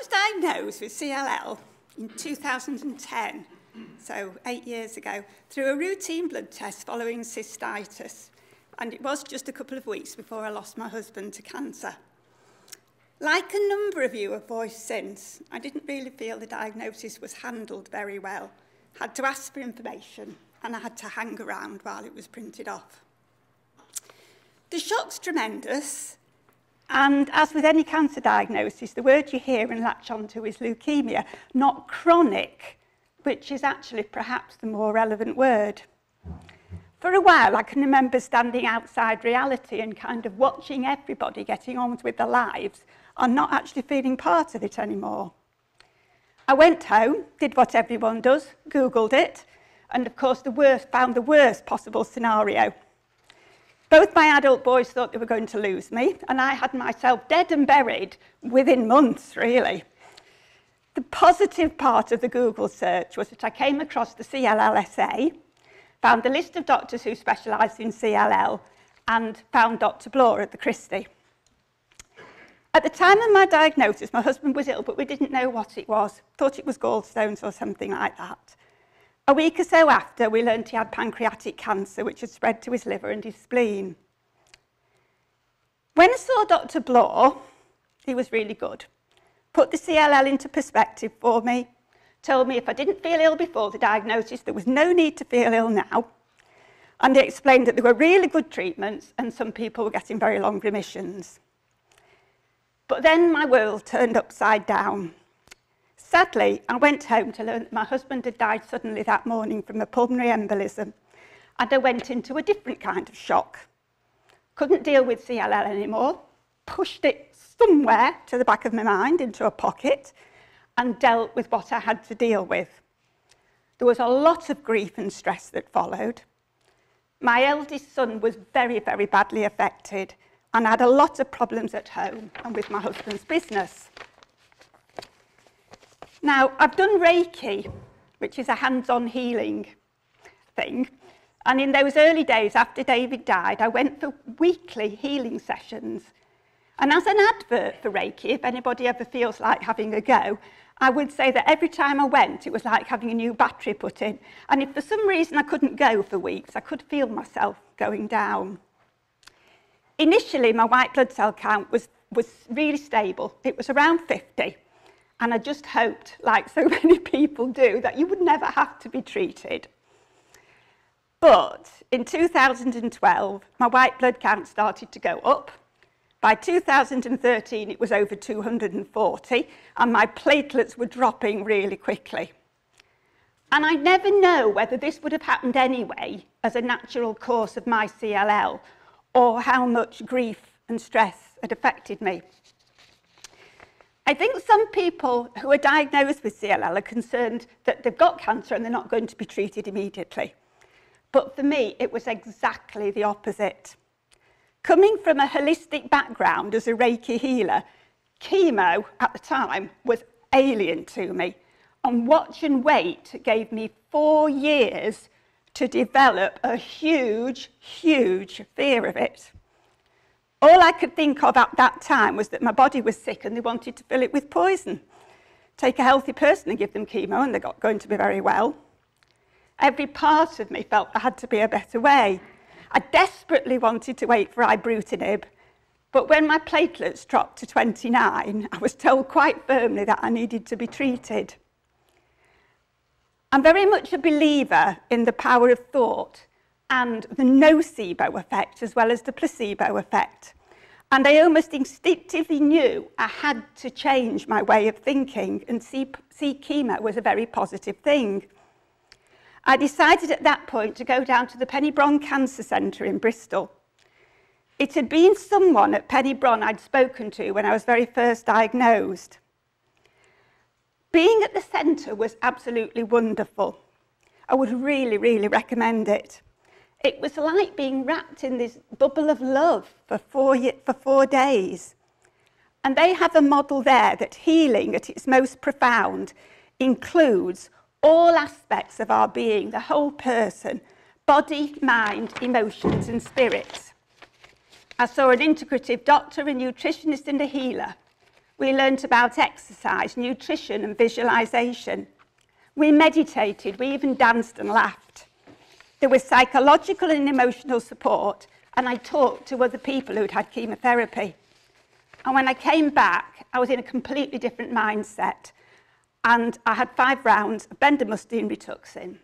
was diagnosed with CLL in 2010, so 8 years ago, through a routine blood test following cystitis, and it was just a couple of weeks before I lost my husband to cancer. Like a number of you have voiced since, I didn't really feel the diagnosis was handled very well. Had to ask for information, and I had to hang around while it was printed off. The shock's tremendous, and as with any cancer diagnosis, the word you hear and latch onto is leukemia, not chronic, which is actually perhaps the more relevant word. For a while, I can remember standing outside reality and kind of watching everybody getting on with their lives and not actually feeling part of it anymore. I went home, did what everyone does, Googled it, and of course found the worst possible scenario. Both my adult boys thought they were going to lose me, and I had myself dead and buried within months, really. The positive part of the Google search was that I came across the CLLSA, found a list of doctors who specialised in CLL, and found Dr. Bloor at the Christie. At the time of my diagnosis, my husband was ill, but we didn't know what it was. Thought it was gallstones or something like that. A week or so after, we learned he had pancreatic cancer, which had spread to his liver and his spleen. When I saw Dr. Bloor, he was really good. Put the CLL into perspective for me, told me if I didn't feel ill before the diagnosis, there was no need to feel ill now. And he explained that there were really good treatments and some people were getting very long remissions. But then my world turned upside down. Sadly, I went home to learn that my husband had died suddenly that morning from a pulmonary embolism, and I went into a different kind of shock. Couldn't deal with CLL anymore, pushed it somewhere to the back of my mind into a pocket, and dealt with what I had to deal with. There was a lot of grief and stress that followed. My eldest son was very, very badly affected, and I had a lot of problems at home and with my husband's business. Now, I've done Reiki, which is a hands-on healing thing, and in those early days after David died, I went for weekly healing sessions. And as an advert for Reiki, if anybody ever feels like having a go, I would say that every time I went, it was like having a new battery put in. And if for some reason I couldn't go for weeks, I could feel myself going down. Initially, my white blood cell count was really stable. It was around 50. And I just hoped, like so many people do, that you would never have to be treated. But in 2012, my white blood count started to go up. By 2013, it was over 240, and my platelets were dropping really quickly. And I never know whether this would have happened anyway as a natural course of my CLL, or how much grief and stress had affected me. I think some people who are diagnosed with CLL are concerned that they've got cancer and they're not going to be treated immediately. But for me, it was exactly the opposite. Coming from a holistic background as a Reiki healer, chemo at the time was alien to me. And watch and wait gave me 4 years to develop a huge, huge fear of it. All I could think of at that time was that my body was sick and they wanted to fill it with poison. Take a healthy person and give them chemo and they're going to be very well. Every part of me felt there had to be a better way. I desperately wanted to wait for ibrutinib, but when my platelets dropped to 29, I was told quite firmly that I needed to be treated. I'm very much a believer in the power of thought and the nocebo effect as well as the placebo effect. And I almost instinctively knew I had to change my way of thinking and see chemo was a very positive thing. I decided at that point to go down to the Penny Bron Cancer Centre in Bristol. It had been someone at Penny Bron I'd spoken to when I was very first diagnosed. Being at the centre was absolutely wonderful. I would really, really recommend it. It was like being wrapped in this bubble of love for 4 days. And they have a model there that healing at its most profound includes all aspects of our being, the whole person, body, mind, emotions and spirits. I saw an integrative doctor, a nutritionist and a healer. We learnt about exercise, nutrition and visualisation. We meditated, we even danced and laughed. There was psychological and emotional support, and I talked to other people who'd had chemotherapy. And when I came back, I was in a completely different mindset, and I had 5 rounds of bendamustine Rituxan.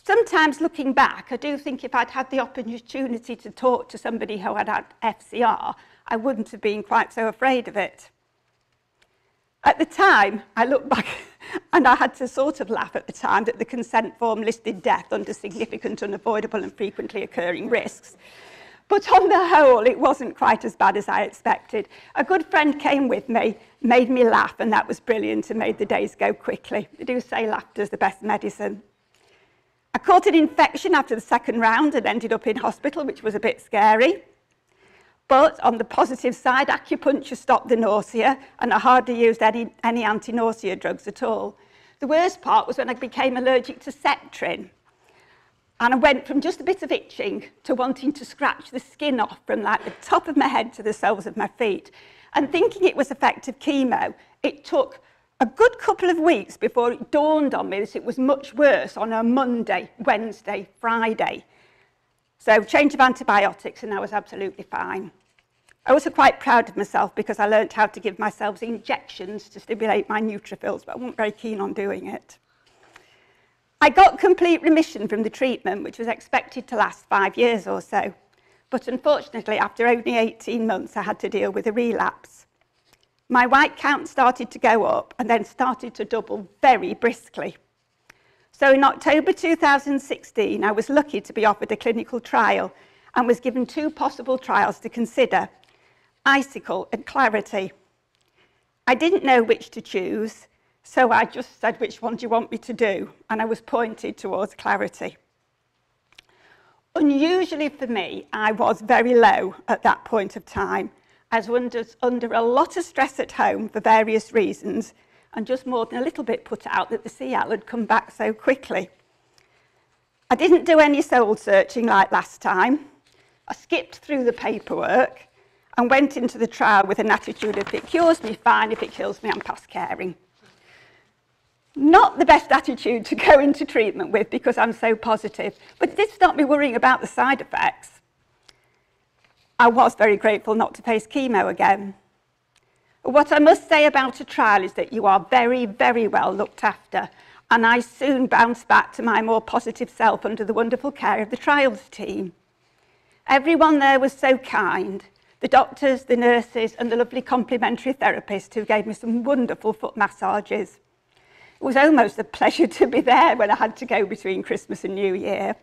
Sometimes looking back, I do think if I'd had the opportunity to talk to somebody who had had FCR, I wouldn't have been quite so afraid of it. At the time, I look back and I had to sort of laugh at the time that the consent form listed death under significant, unavoidable and frequently occurring risks. But on the whole, it wasn't quite as bad as I expected. A good friend came with me, made me laugh, and that was brilliant and made the days go quickly. They do say laughter's the best medicine. I caught an infection after the 2nd round and ended up in hospital, which was a bit scary. But on the positive side, acupuncture stopped the nausea, and I hardly used any anti-nausea drugs at all. The worst part was when I became allergic to Septrin. And I went from just a bit of itching to wanting to scratch the skin off from like the top of my head to the soles of my feet. And thinking it was effective chemo, it took a good couple of weeks before it dawned on me that it was much worse on a Monday, Wednesday, Friday. So change of antibiotics and I was absolutely fine. I was also quite proud of myself because I learnt how to give myself injections to stimulate my neutrophils, but I wasn't very keen on doing it. I got complete remission from the treatment, which was expected to last 5 years or so. But unfortunately, after only 18 months, I had to deal with a relapse. My white count started to go up and then started to double very briskly. So in October 2016, I was lucky to be offered a clinical trial and was given 2 possible trials to consider, Icicle and Clarity. I didn't know which to choose, so I just said, which one do you want me to do? And I was pointed towards Clarity. Unusually for me, I was very low at that point of time. I was under a lot of stress at home for various reasons, and just more than a little bit put out that the CL had come back so quickly. I didn't do any soul searching like last time. I skipped through the paperwork and went into the trial with an attitude of, if it cures me, fine, if it kills me, I'm past caring. Not the best attitude to go into treatment with because I'm so positive, but it did stop me worrying about the side effects. I was very grateful not to face chemo again. What I must say about a trial is that you are very, very well looked after, and I soon bounced back to my more positive self under the wonderful care of the trials team. Everyone there was so kind, the doctors, the nurses, and the lovely complementary therapist who gave me some wonderful foot massages. It was almost a pleasure to be there when I had to go between Christmas and New Year.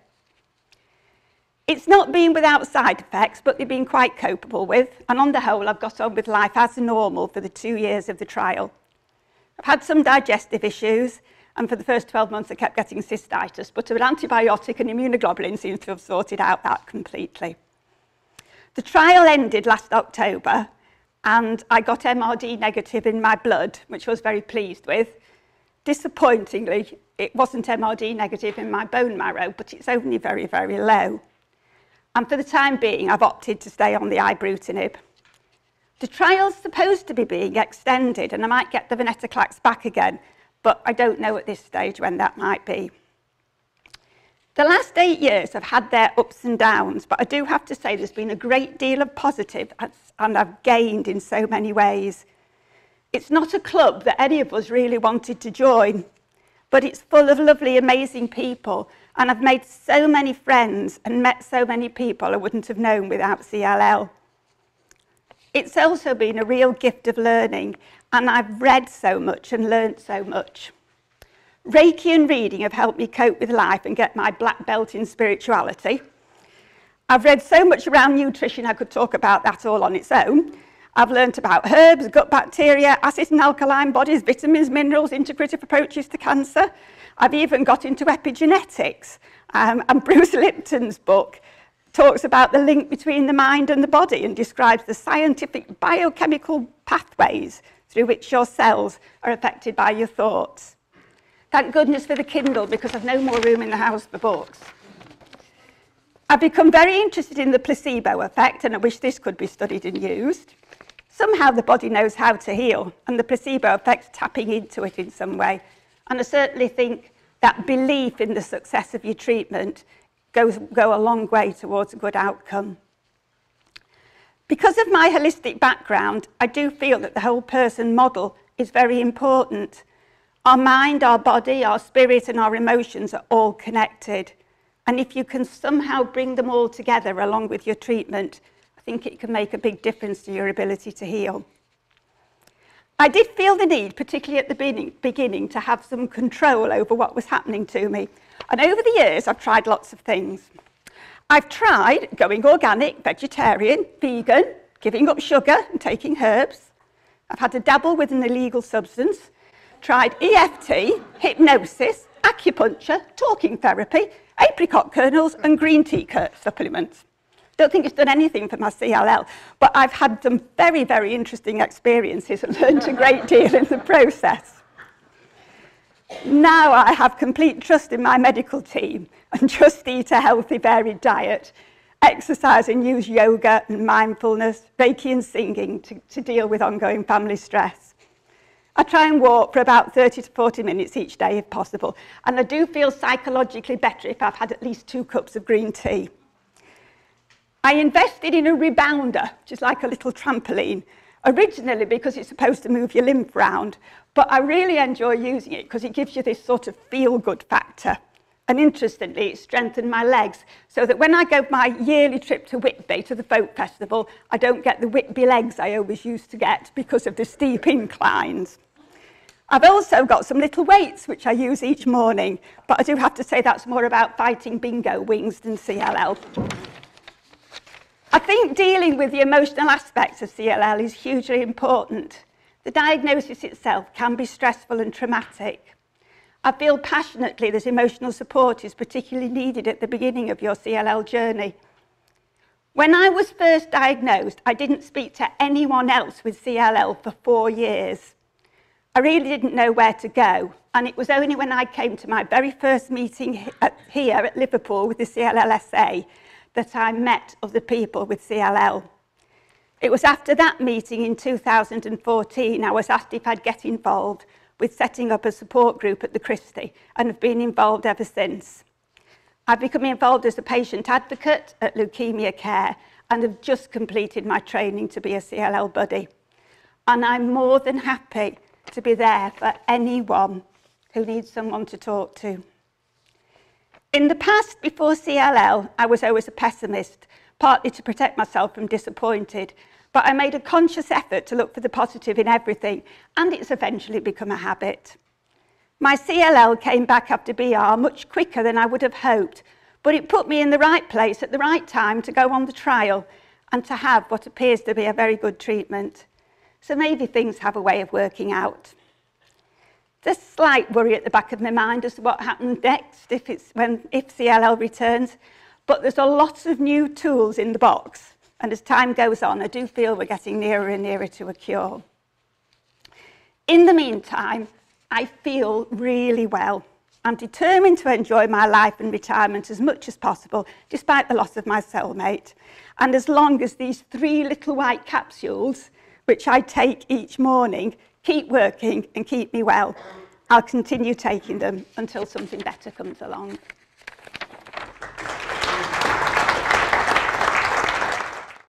It's not been without side effects, but they've been quite copable with, and on the whole, I've got on with life as normal for the 2 years of the trial. I've had some digestive issues, and for the first 12 months, I kept getting cystitis, but an antibiotic and immunoglobulin seems to have sorted out that completely. The trial ended last October, and I got MRD negative in my blood, which I was very pleased with. Disappointingly, it wasn't MRD negative in my bone marrow, but it's only very, very low. And for the time being, I've opted to stay on the ibrutinib. The trial's supposed to be being extended, and I might get the venetoclax back again, but I don't know at this stage when that might be. The last 8 years have had their ups and downs, but I do have to say there's been a great deal of positive, and I've gained in so many ways. It's not a club that any of us really wanted to join, but it's full of lovely, amazing people, and I've made so many friends and met so many people I wouldn't have known without CLL. It's also been a real gift of learning, and I've read so much and learnt so much. Reiki and reading have helped me cope with life and get my black belt in spirituality. I've read so much around nutrition I could talk about that all on its own. I've learnt about herbs, gut bacteria, acid and alkaline bodies, vitamins, minerals, integrative approaches to cancer. I've even got into epigenetics, and Bruce Lipton's book talks about the link between the mind and the body and describes the scientific biochemical pathways through which your cells are affected by your thoughts. Thank goodness for the Kindle, because I've no more room in the house for books. I've become very interested in the placebo effect, and I wish this could be studied and used. Somehow the body knows how to heal, and the placebo effect's tapping into it in some way. And I certainly think that belief in the success of your treatment go a long way towards a good outcome. Because of my holistic background, I do feel that the whole person model is very important. Our mind, our body, our spirit and our emotions are all connected. And if you can somehow bring them all together along with your treatment, I think it can make a big difference to your ability to heal. I did feel the need, particularly at the beginning, to have some control over what was happening to me. And over the years, I've tried lots of things. I've tried going organic, vegetarian, vegan, giving up sugar and taking herbs. I've had a dabble with an illegal substance, tried EFT, hypnosis, acupuncture, talking therapy, apricot kernels and green tea supplements. Don't think it's done anything for my CLL, but I've had some very, very interesting experiences and learned a great deal in the process. Now I have complete trust in my medical team and just eat a healthy, varied diet, exercise and use yoga and mindfulness, Reiki and singing to deal with ongoing family stress. I try and walk for about 30 to 40 minutes each day if possible, and I do feel psychologically better if I've had at least 2 cups of green tea. I invested in a rebounder, which is like a little trampoline, originally because it's supposed to move your lymph round, but I really enjoy using it because it gives you this sort of feel-good factor. And interestingly, it strengthened my legs so that when I go my yearly trip to Whitby, to the folk festival, I don't get the Whitby legs I always used to get because of the steep inclines. I've also got some little weights which I use each morning, but I do have to say that's more about fighting bingo wings than CLL. I think dealing with the emotional aspects of CLL is hugely important. The diagnosis itself can be stressful and traumatic. I feel passionately that emotional support is particularly needed at the beginning of your CLL journey. When I was first diagnosed, I didn't speak to anyone else with CLL for 4 years. I really didn't know where to go, and it was only when I came to my very first meeting here at Liverpool with the CLLSA that I met other people with CLL. It was after that meeting in 2014 I was asked if I'd get involved with setting up a support group at the Christie, and have been involved ever since. I've become involved as a patient advocate at Leukemia Care and have just completed my training to be a CLL buddy. And I'm more than happy to be there for anyone who needs someone to talk to. In the past, before CLL, I was always a pessimist, partly to protect myself from disappointed, but I made a conscious effort to look for the positive in everything, and it's eventually become a habit. My CLL came back after BR much quicker than I would have hoped, but it put me in the right place at the right time to go on the trial and to have what appears to be a very good treatment. So maybe things have a way of working out. There's a slight worry at the back of my mind as to what happens next if CLL returns, but there's a lot of new tools in the box. And as time goes on, I do feel we're getting nearer and nearer to a cure. In the meantime, I feel really well. I'm determined to enjoy my life and retirement as much as possible, despite the loss of my cellmate. And as long as these 3 little white capsules, which I take each morning, keep working and keep me well, I'll continue taking them until something better comes along.